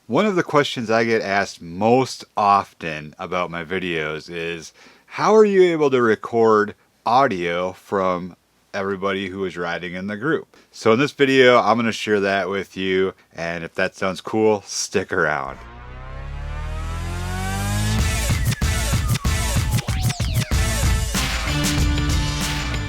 One of the questions I get asked most often about my videos is, how are you able to record audio from everybody who is riding in the group? So in this video, I'm going to share that with you, and if that sounds cool, stick around.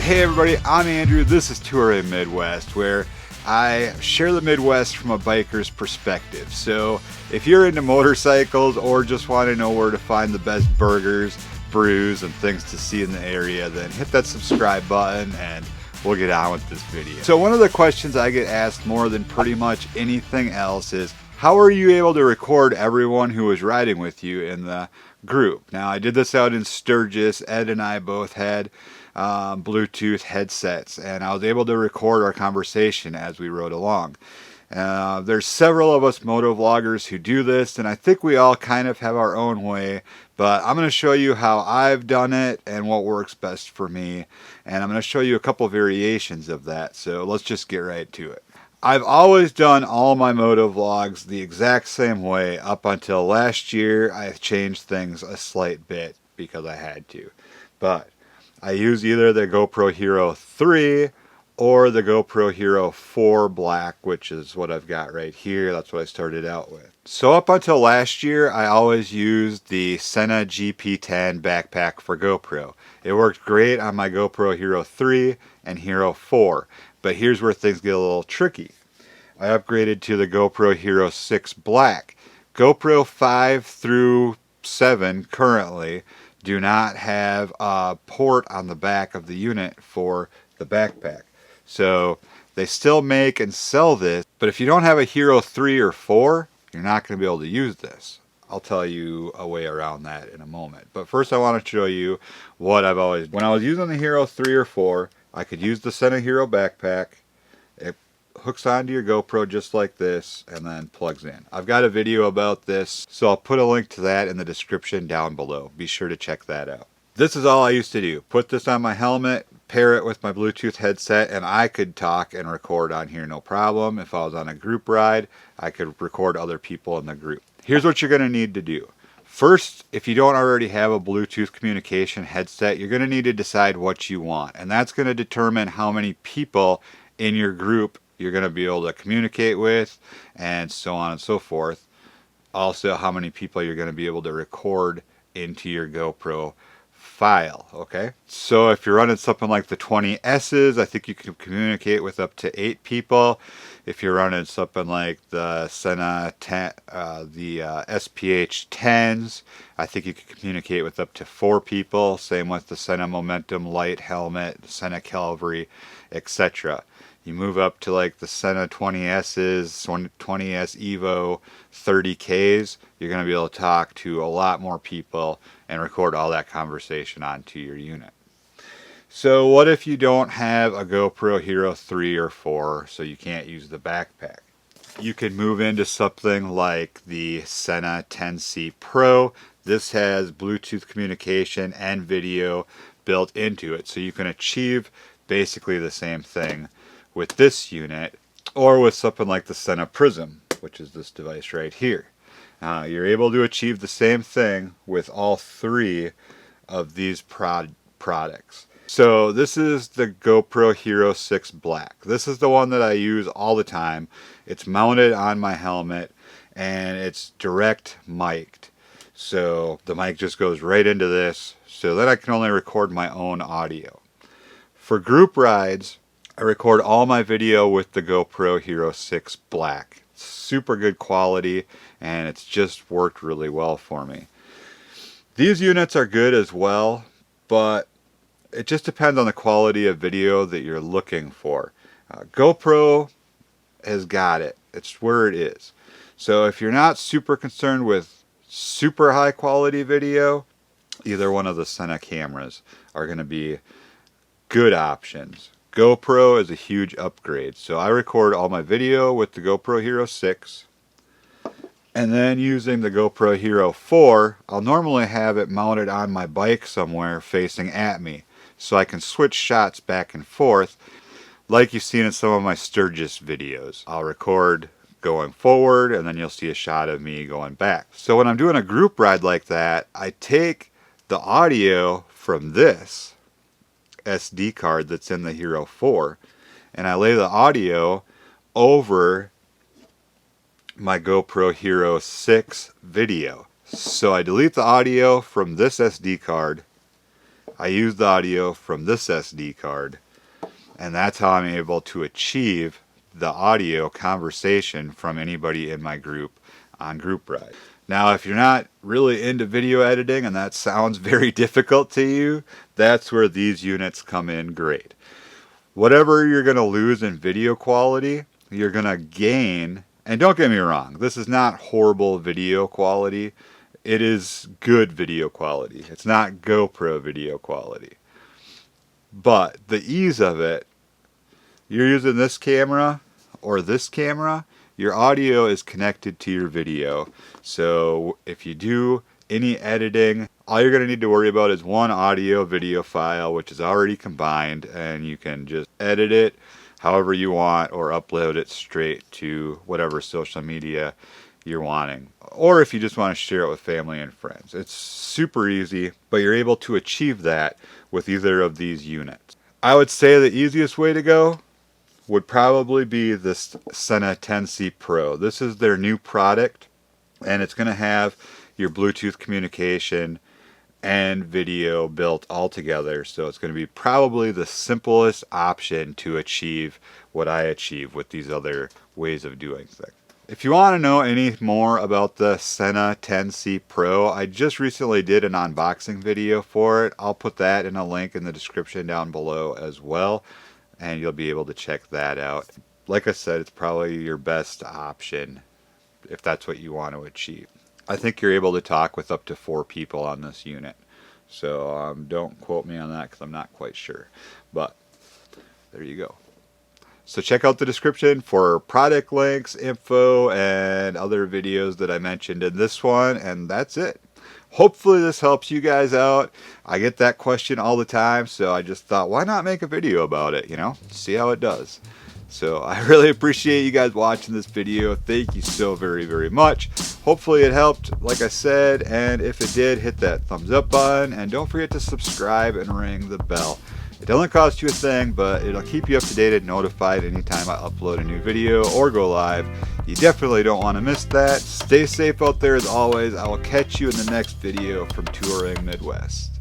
Hey everybody, I'm Andrew. This is Touring Midwest, where I share the Midwest from a biker's perspective. So if you're into motorcycles or just want to know where to find the best burgers, brews, and things to see in the area, then hit that subscribe button and we'll get on with this video. So one of the questions I get asked more than pretty much anything else is, how are you able to record everyone who is riding with you in the group? Now, I did this out in Sturgis. Ed and I both had Bluetooth headsets, and I was able to record our conversation as we rode along. There's several of us motovloggers who do this, and I think we all kind of have our own way, but I'm going to show you how I've done it and what works best for me, and I'm going to show you a couple variations of that. So let's just get right to it. I've always done all my motovlogs the exact same way up until last year. I changed things a slight bit because I had to, but I use either the GoPro Hero 3 or the GoPro Hero 4 Black, which is what I've got right here. That's what I started out with. So up until last year, I always used the Sena GP10 backpack for GoPro. It worked great on my GoPro Hero 3 and Hero 4, but here's where things get a little tricky. I upgraded to the GoPro Hero 6 Black. GoPro 5 through 7 currently do not have a port on the back of the unit for the backpack. So they still make and sell this, but if you don't have a Hero 3 or 4, you're not going to be able to use this. I'll tell you a way around that in a moment. But first I want to show you what I've always... When I was using the Hero 3 or 4, I could use the Sena Hero backpack. It hooks onto your GoPro just like this and then plugs in. I've got a video about this, so I'll put a link to that in the description down below. Be sure to check that out. This is all I used to do. Put this on my helmet, pair it with my Bluetooth headset, and I could talk and record on here no problem. If I was on a group ride, I could record other people in the group. Here's what you're going to need to do. First, if you don't already have a Bluetooth communication headset, you're going to need to decide what you want, and that's going to determine how many people in your group you're going to be able to communicate with, and so on and so forth. Also, how many people you're going to be able to record into your GoPro file, okay? So if you're running something like the 20S's, I think you can communicate with up to 8 people. If you're running something like the Sena 10, the SPH 10s, I think you can communicate with up to 4 people. Same with the Sena Momentum Light Helmet, the Sena Calvary, etc. You move up to like the Sena 20S's, 20S Evo 30Ks, you're going to be able to talk to a lot more people and record all that conversation onto your unit. So what if you don't have a GoPro Hero 3 or 4, so you can't use the backpack? You can move into something like the Sena 10C Pro. This has Bluetooth communication and video built into it, so you can achieve basically the same thing with this unit, or with something like the Sena Prism, which is this device right here. You're able to achieve the same thing with all 3 of these products. So this is the GoPro Hero 6 Black. This is the one that I use all the time. It's mounted on my helmet and it's direct mic'd. So the mic just goes right into this, so then I can only record my own audio. For group rides, I record all my video with the GoPro Hero 6 Black. It's super good quality, and it's just worked really well for me. These units are good as well, but it just depends on the quality of video that you're looking for. GoPro has got it. It's where it is. So if you're not super concerned with super high quality video, either one of the Sena cameras are going to be good options. GoPro is a huge upgrade. So I record all my video with the GoPro Hero 6. And then using the GoPro Hero 4, I'll normally have it mounted on my bike somewhere facing at me, so I can switch shots back and forth like you've seen in some of my Sturgis videos. I'll record going forward, and then you'll see a shot of me going back. So when I'm doing a group ride like that, I take the audio from this SD card that's in the Hero 4, and I lay the audio over my GoPro Hero 6 video. So I delete the audio from this SD card, I use the audio from this SD card, and that's how I'm able to achieve the audio conversation from anybody in my group on group ride. Now, if you're not really into video editing and that sounds very difficult to you, that's where these units come in great. Whatever you're going to lose in video quality, you're going to gain, and don't get me wrong, this is not horrible video quality. It is good video quality. It's not GoPro video quality. But the ease of it, you're using this camera or this camera, your audio is connected to your video. So if you do any editing, all you're going to need to worry about is one audio video file, which is already combined, and you can just edit it however you want or upload it straight to whatever social media you're wanting. Or if you just want to share it with family and friends. It's super easy, but you're able to achieve that with either of these units. I would say the easiest way to go would probably be this Sena 10C Pro. This is their new product, and it's going to have your Bluetooth communication and video built all together. So it's going to be probably the simplest option to achieve what I achieve with these other ways of doing things. If you want to know any more about the Sena 10C Pro, I just recently did an unboxing video for it. I'll put that in a link in the description down below as well, and you'll be able to check that out. Like I said, it's probably your best option if that's what you want to achieve. I think you're able to talk with up to 4 people on this unit. So don't quote me on that because I'm not quite sure. But there you go. So check out the description for product links, info, and other videos that I mentioned in this one. And that's it. Hopefully this helps you guys out. I get that question all the time, so I just thought, why not make a video about it, you know? See how it does. So I really appreciate you guys watching this video. Thank you so very, very much. Hopefully it helped, like I said, and if it did, hit that thumbs up button, and don't forget to subscribe and ring the bell. It doesn't cost you a thing, but it'll keep you up to date and notified anytime I upload a new video or go live. You definitely don't want to miss that. Stay safe out there as always. I will catch you in the next video from Touring Midwest.